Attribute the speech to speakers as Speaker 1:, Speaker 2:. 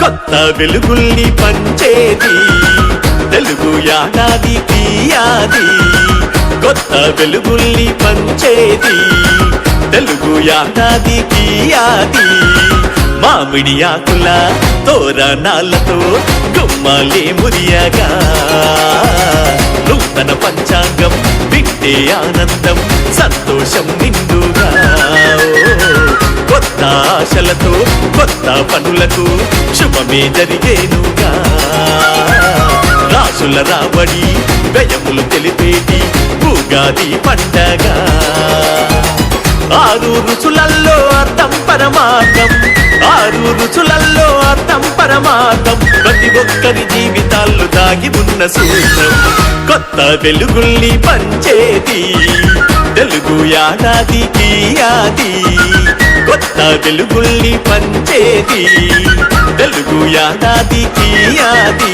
Speaker 1: కొత్త వెలుగుల్ని పంచేది తెలుగు ఏడాదికి ఆది కొత్త వెలుగుల్ని పంచేది తెలుగు ఏడాదికి ఆది మామిడి ఆకుల తోరణాలతో గుమ్మాలే మురియగా నూతన పంచాంగం వింటే ఆనందం సంతోషం నిండుగా కొత్త ఆశలతో కొత్త పనులకు శుభమే జరిగేనుగా రాసుల రాబడి వ్యయములు తెలిపేటి ఉగాది పండగ ఆరు రుచులల్లో అర్థం పరమార్థం ఆరు రుచులల్లో అర్థం పరమార్థం ప్రతి ఒక్కరి జీవితాల్లో దాగి ఉన్న సూత్రం కొత్త వెలుగుల్ని పంచేది తెలుగు ఏడాదికి ఆది కొత్త వెలుగుల్ని పంచేది తెలుగు ఏడాదికి ఆది